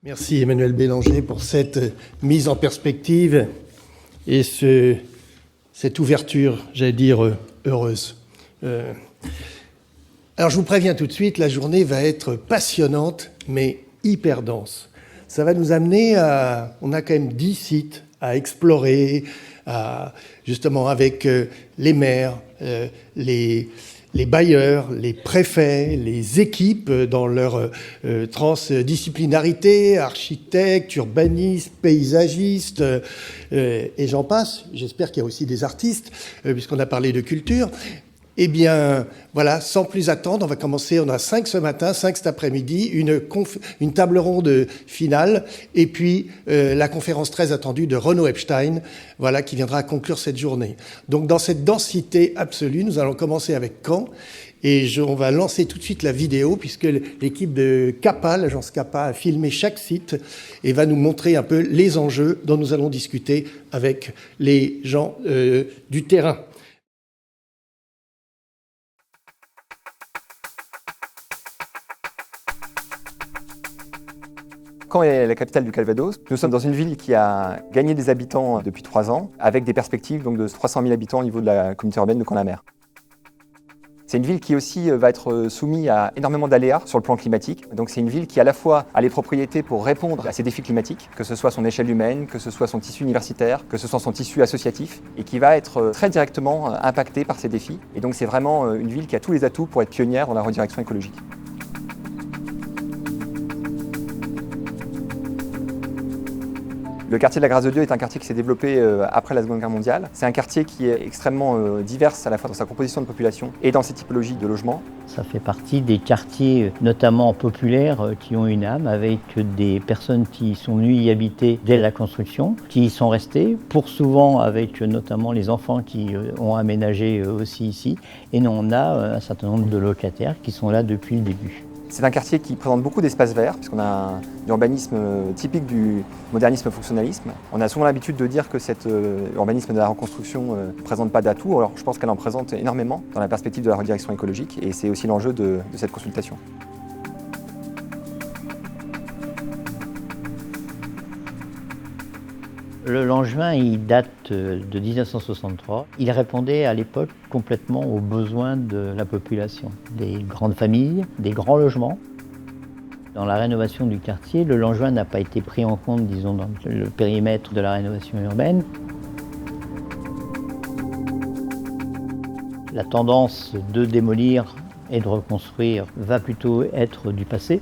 Merci Emmanuel Bélanger pour cette mise en perspective et cette ouverture, j'allais dire, heureuse. Alors je vous préviens tout de suite, la journée va être passionnante, mais hyper dense. Ça va nous amener à... On a quand même 10 sites à explorer, justement avec les maires, les bailleurs, les préfets, les équipes dans leur transdisciplinarité, architectes, urbanistes, paysagistes, et j'en passe. J'espère qu'il y a aussi des artistes, puisqu'on a parlé de culture. Eh bien, voilà, sans plus attendre, on va commencer. On a 5 ce matin, 5 cet après-midi, une table ronde finale, et puis la conférence très attendue de Renaud Epstein, voilà, qui viendra conclure cette journée. Donc, dans cette densité absolue, nous allons commencer avec Caen, et on va lancer tout de suite la vidéo, puisque l'équipe de CAPA, l'agence CAPA, a filmé chaque site et va nous montrer un peu les enjeux dont nous allons discuter avec les gens du terrain. Caen est la capitale du Calvados. Nous sommes dans une ville qui a gagné des habitants depuis 3 ans, avec des perspectives donc, de 300 000 habitants au niveau de la communauté urbaine de Caen-la-Mer. C'est une ville qui aussi va être soumise à énormément d'aléas sur le plan climatique. Donc c'est une ville qui à la fois a les propriétés pour répondre à ces défis climatiques, que ce soit son échelle humaine, que ce soit son tissu universitaire, que ce soit son tissu associatif, et qui va être très directement impactée par ces défis. Et donc c'est vraiment une ville qui a tous les atouts pour être pionnière dans la redirection écologique. Le quartier de la Grâce de Dieu est un quartier qui s'est développé après la Seconde Guerre mondiale. C'est un quartier qui est extrêmement divers à la fois dans sa composition de population et dans ses typologies de logement. Ça fait partie des quartiers notamment populaires qui ont une âme, avec des personnes qui sont venues y habiter dès la construction, qui y sont restées, pour souvent avec notamment les enfants qui ont aménagé aussi ici. Et nous, on a un certain nombre de locataires qui sont là depuis le début. C'est un quartier qui présente beaucoup d'espaces verts, puisqu'on a un urbanisme typique du modernisme fonctionnalisme. On a souvent l'habitude de dire que cet urbanisme de la reconstruction ne présente pas d'atouts. Alors je pense qu'elle en présente énormément dans la perspective de la redirection écologique, et c'est aussi l'enjeu de cette consultation. Le Langevin, il date de 1963. Il répondait à l'époque complètement aux besoins de la population. Des grandes familles, des grands logements. Dans la rénovation du quartier, le Langevin n'a pas été pris en compte, disons, dans le périmètre de la rénovation urbaine. La tendance de démolir et de reconstruire va plutôt être du passé.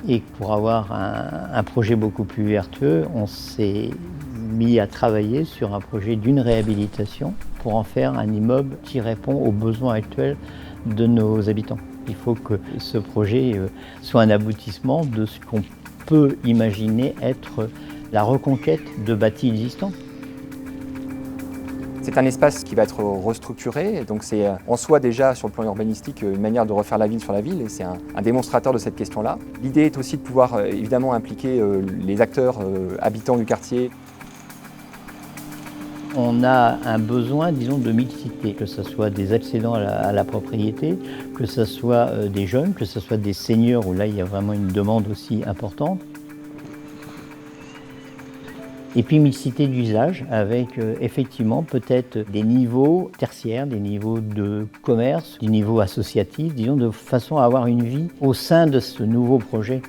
Et pour avoir un projet beaucoup plus vertueux, on s'est mis à travailler sur un projet d'une réhabilitation pour en faire un immeuble qui répond aux besoins actuels de nos habitants. Il faut que ce projet soit un aboutissement de ce qu'on peut imaginer être la reconquête de bâtis existants. C'est un espace qui va être restructuré, donc c'est en soi déjà sur le plan urbanistique une manière de refaire la ville sur la ville, et c'est un démonstrateur de cette question-là. L'idée est aussi de pouvoir évidemment impliquer les acteurs habitants du quartier. On a un besoin, disons, de mixité, que ce soit des accédants à la propriété, que ce soit des jeunes, que ce soit des seniors, où là il y a vraiment une demande aussi importante. Et puis mixité d'usage, avec effectivement peut-être des niveaux tertiaires, des niveaux de commerce, des niveaux associatifs, disons, de façon à avoir une vie au sein de ce nouveau projet.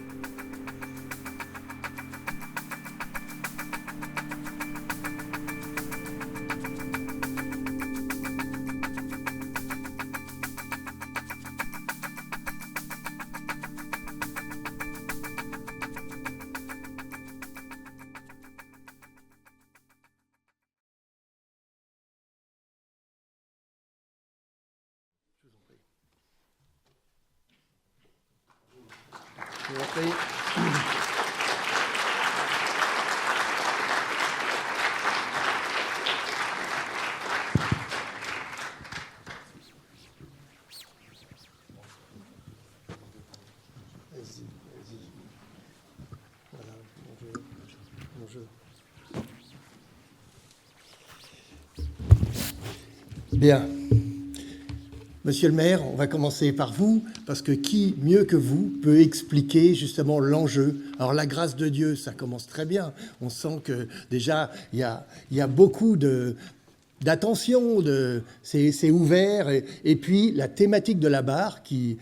Bien. Monsieur le maire, on va commencer par vous, parce que qui, mieux que vous, peut expliquer justement l'enjeu? Alors la grâce de Dieu, ça commence très bien. On sent que déjà, il y a beaucoup d'attention, c'est ouvert. Et puis la thématique de la barre qui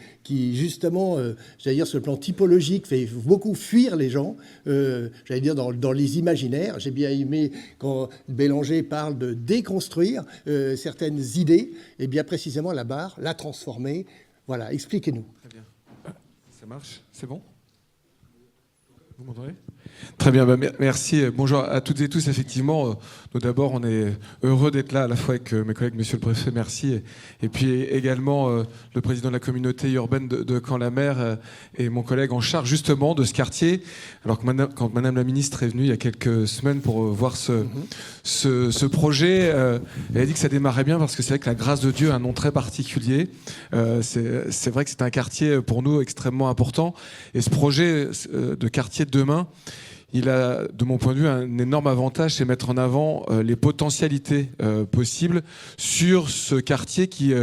justement, j'allais dire sur le plan typologique, fait beaucoup fuir les gens, j'allais dire dans les imaginaires. J'ai bien aimé quand Bélanger parle de déconstruire certaines idées, et bien précisément la barre, la transformer. Voilà, expliquez-nous. Très bien. Ça marche? C'est bon? Vous m'entendez? Très bien, merci. Bonjour à toutes et tous. Effectivement, nous d'abord, on est heureux d'être là à la fois avec mes collègues, monsieur le préfet, merci, et puis également le président de la communauté urbaine de Caen-la-Mer et mon collègue en charge justement de ce quartier. Alors que quand madame la ministre est venue il y a quelques semaines pour voir ce projet, elle a dit que ça démarrait bien parce que c'est vrai que la grâce de Dieu a un nom très particulier. C'est vrai que c'est un quartier pour nous extrêmement important, et ce projet de quartier de demain, il a, de mon point de vue, un énorme avantage, c'est mettre en avant les potentialités possibles sur ce quartier qui...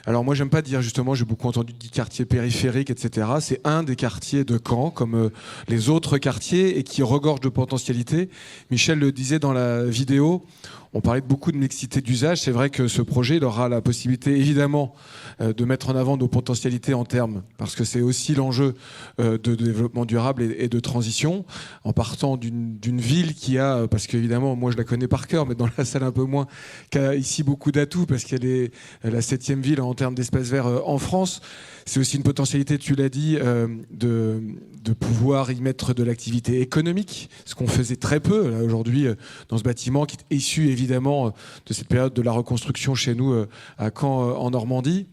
alors moi, j'aime pas dire, justement, j'ai beaucoup entendu dire quartier périphérique, etc. C'est un des quartiers de Caen, comme les autres quartiers, et qui regorge de potentialités. Michel le disait dans la vidéo, on parlait de beaucoup de mixité d'usage. C'est vrai que ce projet, il aura la possibilité, évidemment, de mettre en avant nos potentialités en termes, parce que c'est aussi l'enjeu de développement durable et de transition, en partant d'une ville qui a, parce qu'évidemment, moi je la connais par cœur, mais dans la salle un peu moins, qui a ici beaucoup d'atouts, parce qu'elle est la 7e ville en termes d'espace vert en France. C'est aussi une potentialité, tu l'as dit, de pouvoir y mettre de l'activité économique, ce qu'on faisait très peu là, aujourd'hui dans ce bâtiment, qui est issu évidemment de cette période de la reconstruction chez nous à Caen en Normandie.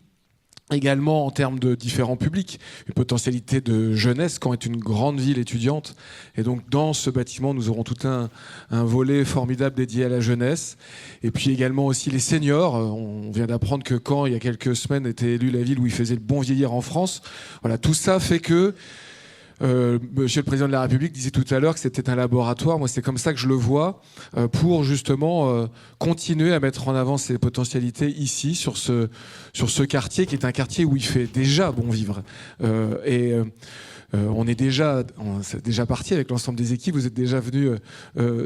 Également en termes de différents publics, une potentialité de jeunesse. Caen est une grande ville étudiante, et donc dans ce bâtiment nous aurons tout un volet formidable dédié à la jeunesse, et puis également aussi les seniors. On vient d'apprendre que Caen, il y a quelques semaines, était élue la ville où il faisait le bon vieillir en France. Voilà, tout ça fait que Monsieur le Président de la République disait tout à l'heure que c'était un laboratoire. Moi, c'est comme ça que je le vois, pour justement continuer à mettre en avant ces potentialités ici, sur ce quartier, qui est un quartier où il fait déjà bon vivre. On est déjà parti avec l'ensemble des équipes. Vous êtes déjà venus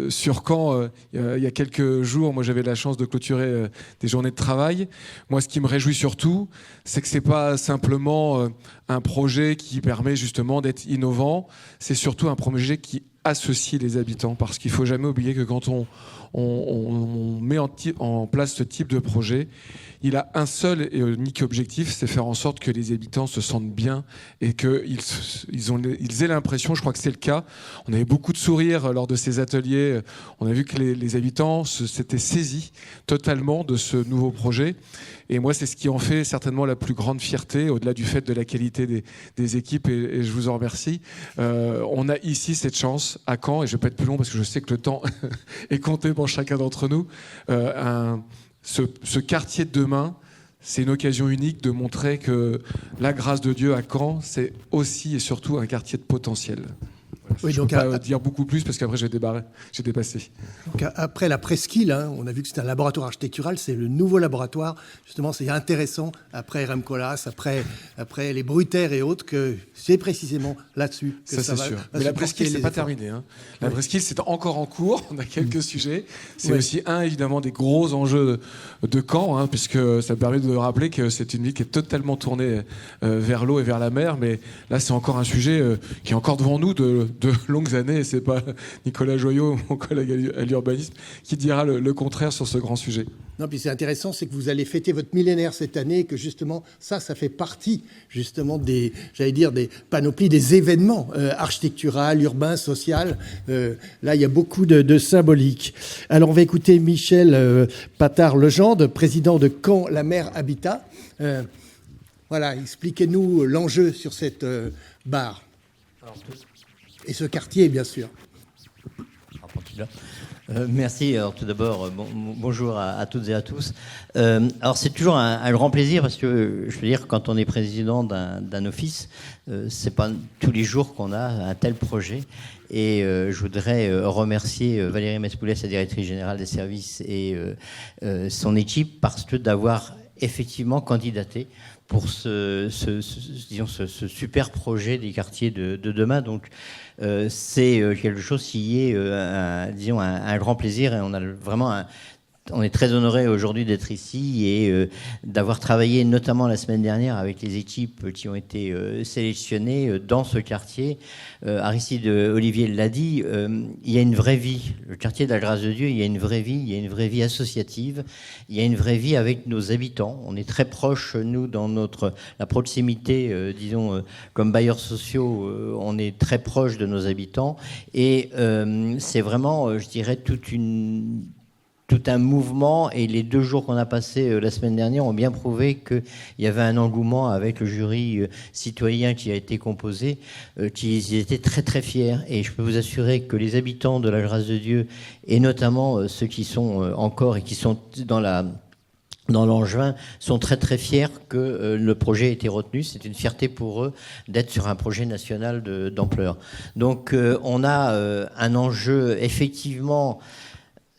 sur Caen il y a quelques jours. Moi, j'avais la chance de clôturer des journées de travail. Moi, ce qui me réjouit surtout, c'est que c'est pas simplement un projet qui permet justement d'être innovant. C'est surtout un projet qui associe les habitants, parce qu'il faut jamais oublier que quand on met en place ce type de projet, il a un seul et unique objectif, c'est faire en sorte que les habitants se sentent bien et qu'ils aient l'impression, je crois que c'est le cas, on avait beaucoup de sourires lors de ces ateliers, on a vu que les habitants s'étaient saisis totalement de ce nouveau projet, et moi c'est ce qui en fait certainement la plus grande fierté, au-delà du fait de la qualité des équipes, et je vous en remercie. On a ici cette chance à Caen, et je ne vais pas être plus long parce que je sais que le temps est compté pour chacun d'entre nous, ce quartier de demain, c'est une occasion unique de montrer que la grâce de Dieu à Caen, c'est aussi et surtout un quartier de potentiel. Oui, je ne peux pas dire beaucoup plus parce qu'après j'ai dépassé. Donc après la presqu'île, on a vu que c'était un laboratoire architectural, c'est le nouveau laboratoire. Justement, c'est intéressant, après RM Colas, après les Brutaires et autres, que c'est précisément là-dessus que ça va. Sûr. Mais la presqu'île, c'est pas terminé. La presqu'île, c'est encore en cours. On a quelques sujets. C'est aussi évidemment des gros enjeux de Caen, puisque ça permet de rappeler que c'est une ville qui est totalement tournée vers l'eau et vers la mer. Mais là, c'est encore un sujet qui est encore devant nous de longues années, et c'est pas Nicolas Joyot, mon collègue à l'urbanisme, qui dira le contraire sur ce grand sujet. Non, puis c'est intéressant, c'est que vous allez fêter votre millénaire cette année, et que justement, ça fait partie justement des panoplies, des événements architectural, urbain, social. Là, il y a beaucoup de symbolique. Alors, on va écouter Michel Patard-Legendre, président de Caen-la-Mer Habitat. Voilà, expliquez-nous l'enjeu sur cette barre. Et ce quartier, bien sûr. Merci. Alors, tout d'abord, bonjour à toutes et à tous. Alors, c'est toujours un grand plaisir parce que, je veux dire, quand on est président d'un office, c'est pas tous les jours qu'on a un tel projet. Et je voudrais remercier Valérie Mespoulet, sa directrice générale des services, et son équipe, parce que d'avoir effectivement candidaté pour ce super projet des quartiers de demain. Donc, c'est quelque chose qui est, un grand plaisir, et on a vraiment on est très honoré aujourd'hui d'être ici et d'avoir travaillé notamment la semaine dernière avec les équipes qui ont été sélectionnées dans ce quartier. Aristide Olivier l'a dit, il y a une vraie vie. Le quartier de la Grâce de Dieu, il y a une vraie vie, il y a une vraie vie associative, il y a une vraie vie avec nos habitants. On est très proches, nous, dans la proximité, comme bailleurs sociaux, on est très proches de nos habitants. Et c'est vraiment, je dirais, tout un mouvement, et les 2 jours qu'on a passés la semaine dernière ont bien prouvé qu'il y avait un engouement avec le jury citoyen qui a été composé, qu'ils étaient très très fiers. Et je peux vous assurer que les habitants de la Grâce de Dieu, et notamment ceux qui sont encore et qui sont dans l'Angevin, sont très très fiers que le projet ait été retenu. C'est une fierté pour eux d'être sur un projet national d'ampleur. Donc on a un enjeu effectivement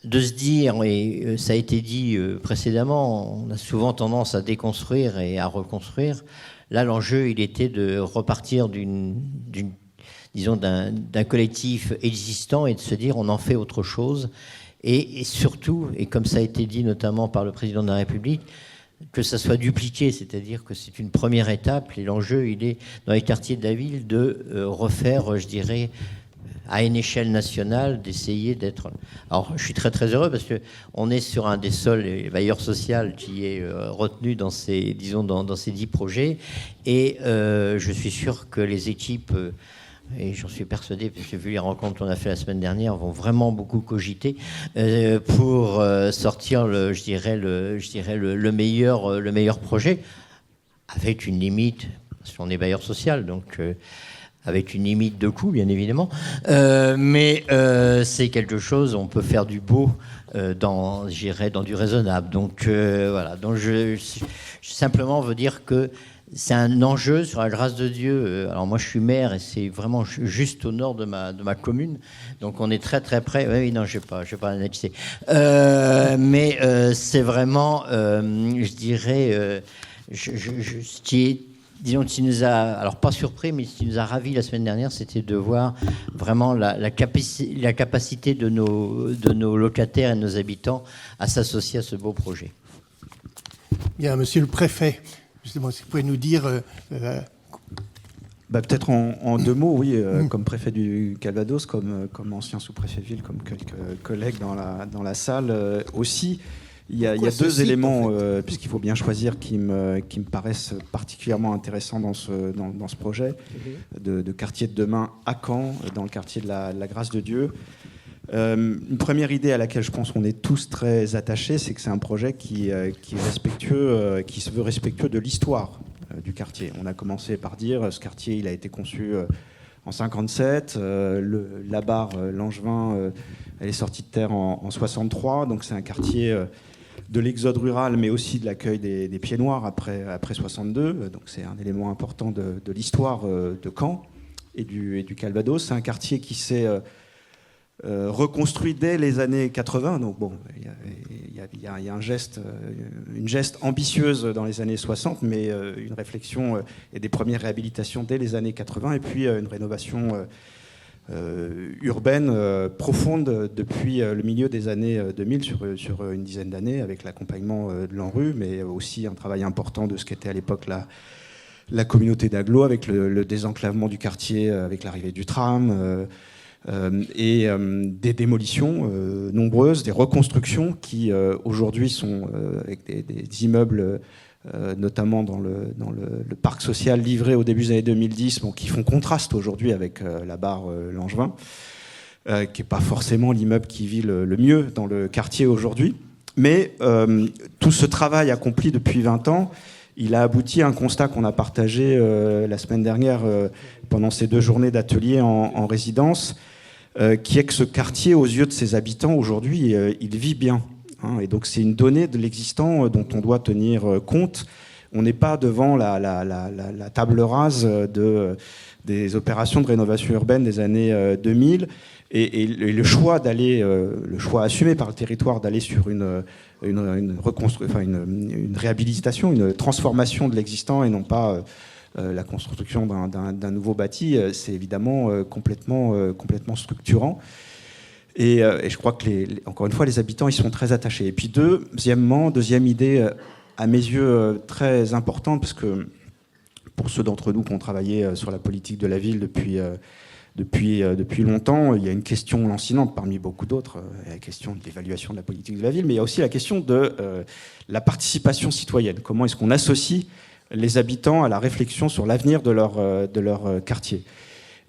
de se dire, et ça a été dit précédemment, on a souvent tendance à déconstruire et à reconstruire. Là, l'enjeu, il était de repartir d'un collectif existant et de se dire, on en fait autre chose. Et surtout, et comme ça a été dit notamment par le président de la République, que ça soit dupliqué, c'est-à-dire que c'est une première étape. Et l'enjeu, il est, dans les quartiers de la ville, de refaire, je dirais, à une échelle nationale, d'essayer d'être... Alors, je suis très très heureux parce qu'on est sur un des seuls bailleurs sociaux qui est retenu dans ces 10 projets. Et je suis sûr que les équipes, et j'en suis persuadé, parce que j'ai vu les rencontres qu'on a fait la semaine dernière, vont vraiment beaucoup cogiter pour sortir, le meilleur projet, avec une limite, parce qu'on est bailleur social, donc... avec une limite de coût, bien évidemment. Mais c'est quelque chose, on peut faire du beau dans du raisonnable. Donc voilà. Donc je simplement veux dire que c'est un enjeu sur la Grâce de Dieu. Alors moi, je suis maire et c'est vraiment juste au nord de ma commune. Donc on est très très près. Oui, non, je vais pas annexer. Mais c'est vraiment, je dirais, ce qui est... Disons, qui nous a, alors pas surpris, mais ce qui nous a ravis la semaine dernière, c'était de voir vraiment la capacité de nos locataires et de nos habitants à s'associer à ce beau projet. Bien, monsieur le préfet, justement, si vous pouvez nous dire... Peut-être en 2 mots, oui, comme préfet du Calvados, comme ancien sous-préfet de ville, comme quelques collègues dans la salle aussi. Il y a 2 éléments, puisqu'il faut bien choisir, qui me paraissent particulièrement intéressants dans ce projet de quartier de demain à Caen, dans le quartier de la Grâce de Dieu. Une première idée à laquelle je pense qu'on est tous très attachés, c'est que c'est un projet qui est respectueux, qui se veut respectueux de l'histoire du quartier. On a commencé par dire ce quartier, il a été conçu en 57, la barre Langevin, elle est sortie de terre en 63, donc c'est un quartier de l'exode rural, mais aussi de l'accueil des Pieds Noirs après 62. Donc c'est un élément important de l'histoire de Caen et du Calvados. C'est un quartier qui s'est reconstruit dès les années 80. Donc bon, il y a une geste ambitieuse dans les années 60, mais une réflexion et des premières réhabilitations dès les années 80, et puis une rénovation urbaine profonde depuis le milieu des années 2000 sur une dizaine d'années, avec l'accompagnement de l'ANRU, mais aussi un travail important de ce qu'était à l'époque la communauté d'agglo, avec le désenclavement du quartier, avec l'arrivée du tram, et des démolitions nombreuses, des reconstructions qui aujourd'hui sont avec des immeubles notamment dans le parc social livré au début des années 2010, qui font contraste aujourd'hui avec la barre Langevin, qui n'est pas forcément l'immeuble qui vit le mieux dans le quartier aujourd'hui. Mais tout ce travail accompli depuis 20 ans, il a abouti à un constat qu'on a partagé la semaine dernière pendant ces 2 journées d'atelier en résidence, qui est que ce quartier, aux yeux de ses habitants, aujourd'hui, il vit bien. Et donc c'est une donnée de l'existant dont on doit tenir compte On n'est pas devant la table rase des opérations de rénovation urbaine des années 2000. Et le choix assumé par le territoire d'aller sur une réhabilitation, une transformation de l'existant et non pas la construction d'un nouveau bâti, c'est évidemment complètement structurant. Et je crois que, encore une fois, les habitants y sont très attachés. Et puis deuxième idée, à mes yeux, très importante, parce que pour ceux d'entre nous qui ont travaillé sur la politique de la ville depuis longtemps, il y a une question lancinante parmi beaucoup d'autres, la question de l'évaluation de la politique de la ville, mais il y a aussi la question de la participation citoyenne. Comment est-ce qu'on associe les habitants à la réflexion sur l'avenir de leur quartier ?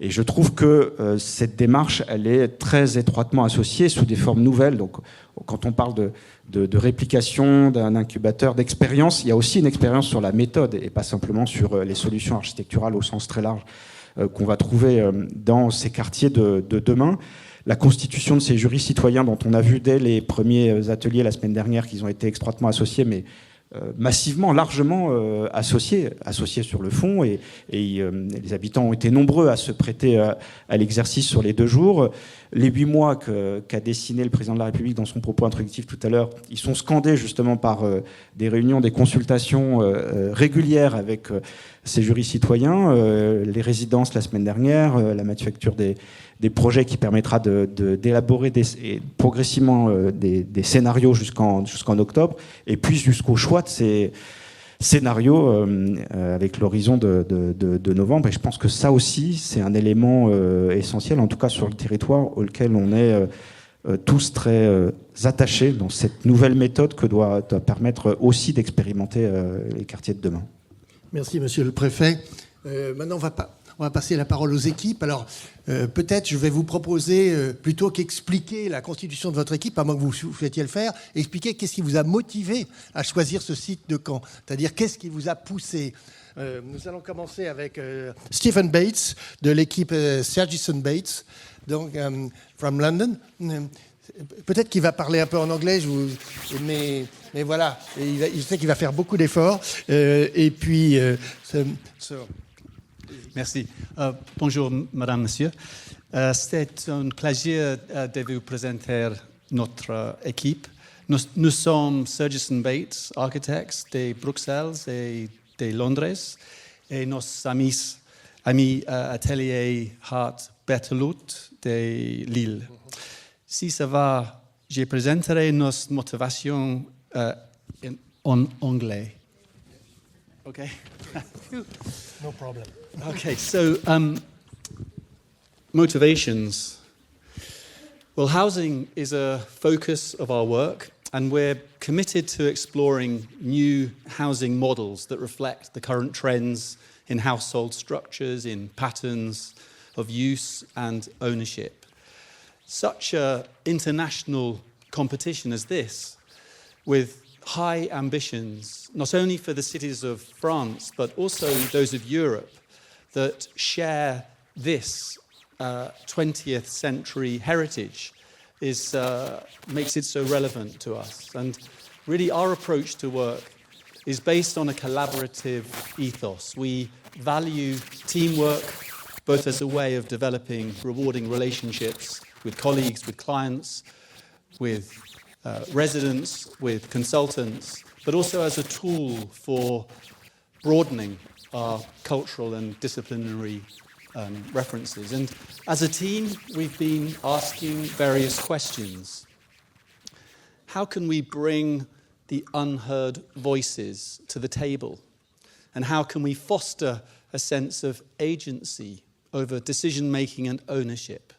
Et je trouve que cette démarche, elle est très étroitement associée sous des formes nouvelles. Donc, quand on parle de réplication, d'un incubateur, d'expérience, il y a aussi une expérience sur la méthode et pas simplement sur les solutions architecturales au sens très large qu'on va trouver dans ces quartiers de demain. La constitution de ces jurys citoyens dont on a vu dès les premiers ateliers la semaine dernière qu'ils ont été étroitement associés, mais massivement, largement associés sur le fond, et les habitants ont été nombreux à se prêter à l'exercice sur les 2 jours. Les 8 mois qu'a dessiné le président de la République dans son propos introductif tout à l'heure, ils sont scandés justement par des réunions, des consultations régulières avec ces jurys citoyens, les résidences la semaine dernière, la manufacture des projets qui permettra d'élaborer progressivement des scénarios jusqu'en octobre, et puis jusqu'au choix de ces scénarios avec l'horizon de novembre. Et je pense que ça aussi, c'est un élément essentiel, en tout cas sur le territoire, auquel on est tous très attachés dans cette nouvelle méthode que doit permettre aussi d'expérimenter les quartiers de demain. Merci, monsieur le préfet. Maintenant, on va passer la parole aux équipes. Alors, peut-être je vais vous proposer, plutôt qu'expliquer la constitution de votre équipe, à moins que vous souhaitiez le faire, expliquer qu'est-ce qui vous a motivé à choisir ce site de Caen. C'est-à-dire, qu'est-ce qui vous a poussé. Nous allons commencer avec Stephen Bates, de l'équipe Sergison Bates, donc from London. Peut-être qu'il va parler un peu en anglais, mais voilà, je sais qu'il va faire beaucoup d'efforts. Et puis... Merci. Bonjour, Madame, Monsieur. C'est un plaisir de vous présenter notre équipe. Nous sommes Sergison Bates, architectes de Bruxelles et de Londres, et nos amis Atelier Hart Berthelot de Lille. Si ça va, je présenterai nos motivations en anglais. Okay? No problem. Okay, so motivations. Well, housing is a focus of our work, and we're committed to exploring new housing models that reflect the current trends in household structures, in patterns of use and ownership. Such an international competition as this, with high ambitions, not only for the cities of France, but also those of Europe, that share this 20th century heritage makes it so relevant to us. And really our approach to work is based on a collaborative ethos. We value teamwork, both as a way of developing rewarding relationships with colleagues, with clients, with residents, with consultants, but also as a tool for broadening our cultural and disciplinary references. And as a team, we've been asking various questions. How can we bring the unheard voices to the table? And how can we foster a sense of agency over decision-making and ownership?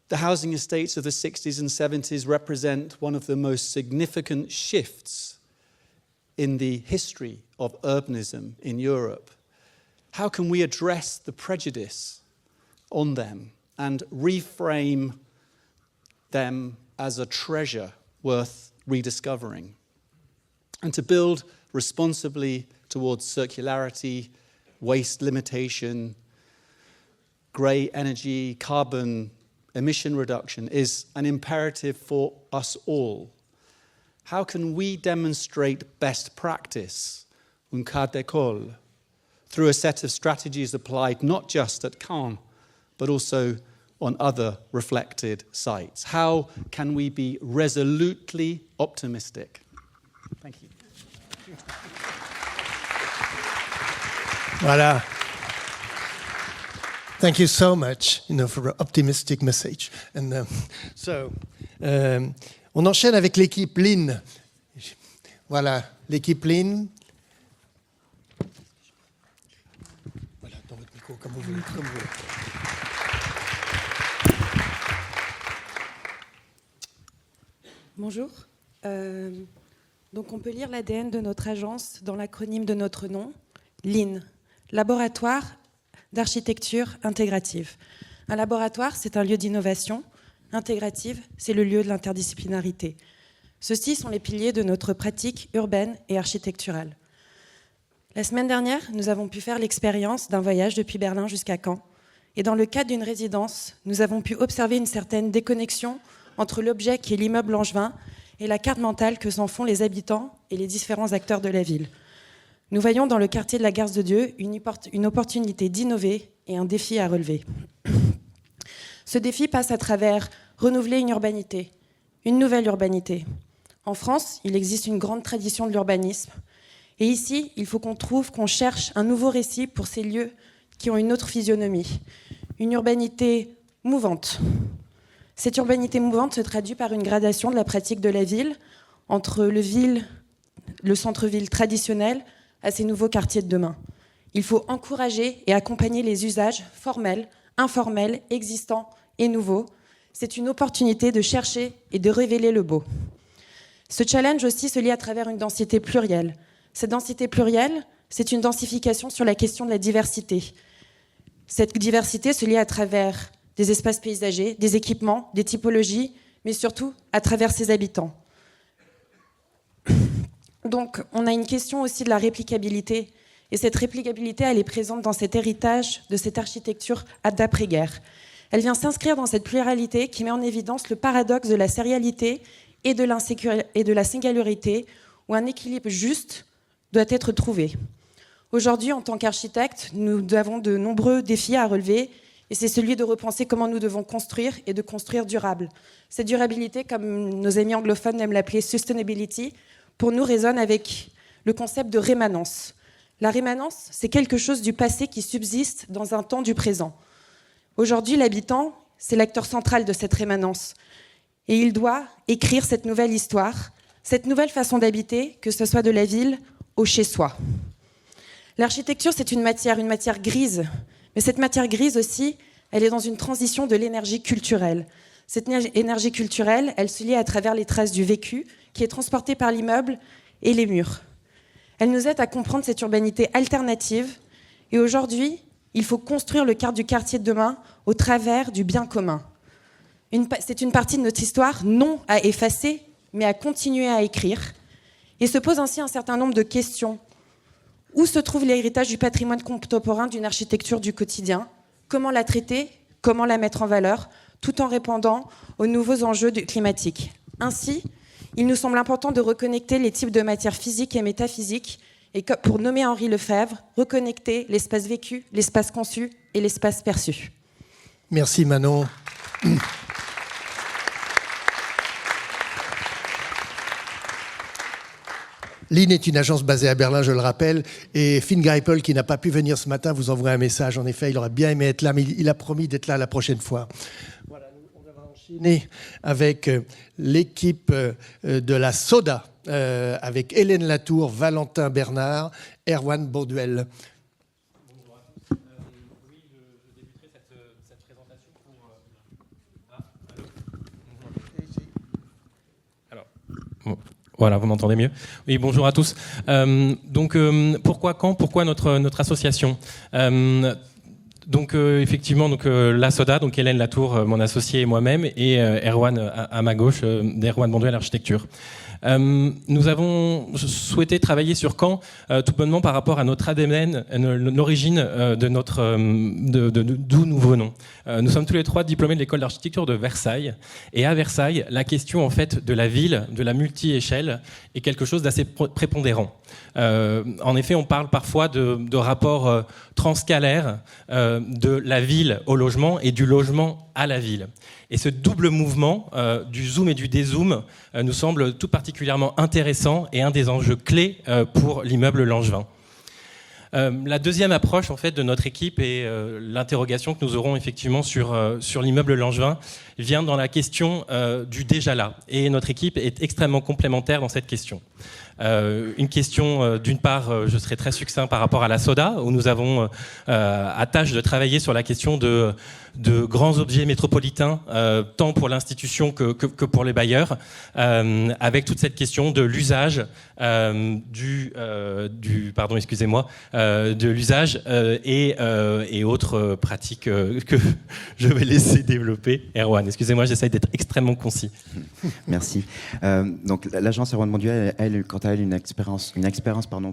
The housing estates of the 60s and 70s represent one of the most significant shifts in the history of urbanism in Europe. How can we address the prejudice on them and reframe them as a treasure worth rediscovering? And to build responsibly towards circularity, waste limitation, grey energy, carbon emission reduction is an imperative for us all. how can we demonstrate best practice, un cas d'école, through a set of strategies applied not just at Caen, but also on other reflected sites? How can we be resolutely optimistic? Thank you. Voilà. Thank you so much, for an optimistic message. And on enchaîne avec l'équipe Lean. Voilà, l'équipe Lean. Voilà, dans votre micro, comme vous voulez. Bonjour. Donc on peut lire l'ADN de notre agence dans l'acronyme de notre nom, Lean, Laboratoire d'architecture intégrative. Un laboratoire, c'est un lieu d'innovation. Intégrative, c'est le lieu de l'interdisciplinarité. Ceux-ci sont les piliers de notre pratique urbaine et architecturale. La semaine dernière, nous avons pu faire l'expérience d'un voyage depuis Berlin jusqu'à Caen. Et dans le cadre d'une résidence, nous avons pu observer une certaine déconnexion entre l'objet qui est l'immeuble angevin et la carte mentale que s'en font les habitants et les différents acteurs de la ville. Nous voyons dans le quartier de la Garce de Dieu une opportunité d'innover et un défi à relever. Ce défi passe à travers renouveler une urbanité, une nouvelle urbanité. En France, il existe une grande tradition de l'urbanisme. Et ici, il faut qu'on cherche un nouveau récit pour ces lieux qui ont une autre physionomie. Une urbanité mouvante. Cette urbanité mouvante se traduit par une gradation de la pratique de la ville entre le centre-ville traditionnel à ces nouveaux quartiers de demain. Il faut encourager et accompagner les usages formels, informels, existants et nouveaux. C'est une opportunité de chercher et de révéler le beau. Ce challenge aussi se lie à travers une densité plurielle. Cette densité plurielle, c'est une densification sur la question de la diversité. Cette diversité se lie à travers des espaces paysagers, des équipements, des typologies, mais surtout à travers ses habitants. Donc, on a une question aussi de la réplicabilité. Et cette réplicabilité, elle est présente dans cet héritage de cette architecture d'après-guerre. Elle vient s'inscrire dans cette pluralité qui met en évidence le paradoxe de la sérialité et de la singularité, où un équilibre juste doit être trouvé. Aujourd'hui, en tant qu'architectes, nous avons de nombreux défis à relever, et c'est celui de repenser comment nous devons construire et de construire durable. Cette durabilité, comme nos amis anglophones aiment l'appeler sustainability, pour nous résonne avec le concept de rémanence. La rémanence, c'est quelque chose du passé qui subsiste dans un temps du présent. Aujourd'hui, l'habitant, c'est l'acteur central de cette rémanence. Et il doit écrire cette nouvelle histoire, cette nouvelle façon d'habiter, que ce soit de la ville au chez-soi. L'architecture, c'est une matière grise. Mais cette matière grise aussi, elle est dans une transition de l'énergie culturelle. Cette énergie culturelle, elle se lie à travers les traces du vécu, qui est transportée par l'immeuble et les murs. Elle nous aide à comprendre cette urbanité alternative. Et aujourd'hui, il faut construire le quart du quartier de demain au travers du bien commun. C'est une partie de notre histoire non à effacer, mais à continuer à écrire. Et se pose ainsi un certain nombre de questions. Où se trouve l'héritage du patrimoine contemporain d'une architecture du quotidien? Comment la traiter? Comment la mettre en valeur? Tout en répondant aux nouveaux enjeux climatiques. Ainsi, il nous semble important de reconnecter les types de matières physiques et métaphysiques et pour nommer Henri Lefebvre, reconnecter l'espace vécu, l'espace conçu et l'espace perçu. Merci Manon. Lean est une agence basée à Berlin, je le rappelle, et Finn Greipel, qui n'a pas pu venir ce matin, vous envoie un message. En effet, il aurait bien aimé être là, mais il a promis d'être là la prochaine fois. Voilà, on va enchaîner avec l'équipe de la Soda, avec Hélène Latour, Valentin Bernard, Erwan Bauduel. Oui, je débuterai cette présentation pour... Alors, bon. Voilà, vous m'entendez mieux. Oui, bonjour à tous. Pourquoi Caen? Pourquoi notre association? Effectivement, la Soda, donc Hélène Latour, mon associé et moi-même, et Erwan à ma gauche, d'Erwan Bauduel Architecture. Nous avons souhaité travailler sur Caen, tout bonnement par rapport à notre ADN, l'origine d'où nous venons. Nous sommes tous les trois diplômés de l'école d'architecture de Versailles, et à Versailles, la question en fait de la ville, de la multi-échelle, est quelque chose d'assez prépondérant. En effet, on parle parfois de rapports transcalaires de la ville au logement et du logement à la ville. Et ce double mouvement du zoom et du dézoom nous semble tout particulièrement intéressant et un des enjeux clés pour l'immeuble Langevin. La deuxième approche en fait de notre équipe et l'interrogation que nous aurons effectivement sur l'immeuble Langevin vient dans la question du déjà là. Et notre équipe est extrêmement complémentaire dans cette question. Une question, d'une part, je serai très succinct par rapport à la SODA, où nous avons à tâche de travailler sur la question de grands objets métropolitains, tant pour l'institution que pour les bailleurs, avec toute cette question de l'usage de l'usage et autres pratiques que je vais laisser développer. Erwan, excusez-moi, j'essaye d'être extrêmement concis. Merci. Donc l'agence Erwan Bonduel, elle, quant à elle, une expérience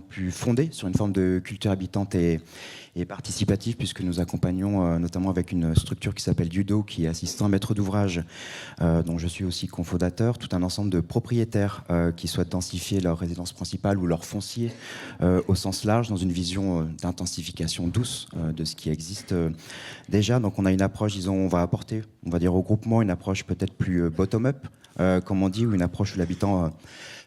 plus fondée sur une forme de culture habitante et participative, puisque nous accompagnons notamment avec une structure qui s'appelle Dudo, qui est assistant maître d'ouvrage, dont je suis aussi cofondateur, tout un ensemble de propriétaires qui souhaitent densifier leur résidence principale ou leur foncier au sens large, dans une vision d'intensification douce de ce qui existe déjà. Donc on a une approche, disons, on va apporter, on va dire au groupement, une approche peut-être plus bottom-up, comme on dit, ou une approche où l'habitant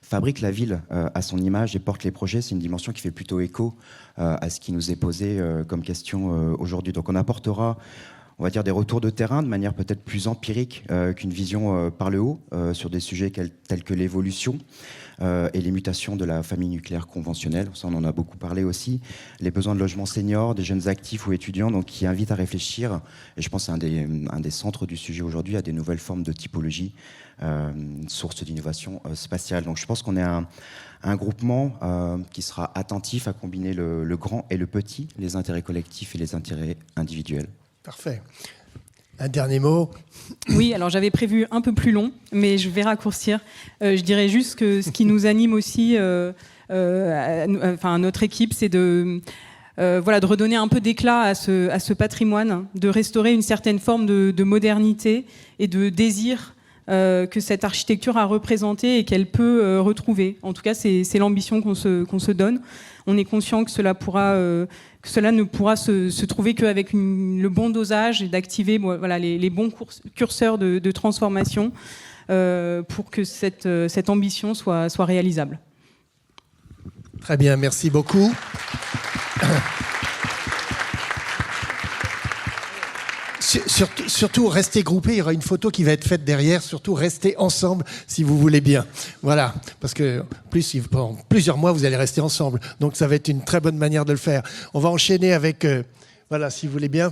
fabrique la ville à son image et porte les projets. C'est une dimension qui fait plutôt écho à ce qui nous est posé comme question aujourd'hui. Donc on apportera, on va dire, des retours de terrain de manière peut-être plus empirique qu'une vision par le haut sur des sujets tels que l'évolution et les mutations de la famille nucléaire conventionnelle. Ça, on en a beaucoup parlé aussi. Les besoins de logements seniors, des jeunes actifs ou étudiants, donc qui invitent à réfléchir, et je pense que c'est un des centres du sujet aujourd'hui, à des nouvelles formes de typologie, source d'innovation spatiale. Donc je pense qu'on est un groupement qui sera attentif à combiner le grand et le petit, les intérêts collectifs et les intérêts individuels. Parfait. Un dernier mot. Oui, alors j'avais prévu un peu plus long, mais je vais raccourcir. Je dirais juste que ce qui nous anime aussi, à notre équipe, c'est de redonner un peu d'éclat à ce patrimoine, de restaurer une certaine forme de modernité et de désir que cette architecture a représenté et qu'elle peut retrouver. En tout cas, c'est l'ambition qu'on se donne. On est conscient que cela ne pourra se trouver qu'avec le bon dosage et d'activer les bons curseurs de transformation pour que cette ambition soit réalisable. Très bien, merci beaucoup. Surtout, restez groupés. Il y aura une photo qui va être faite derrière. Surtout, restez ensemble si vous voulez bien. Voilà, parce que pendant plusieurs mois, vous allez rester ensemble. Donc, ça va être une très bonne manière de le faire. On va enchaîner avec, si vous voulez bien.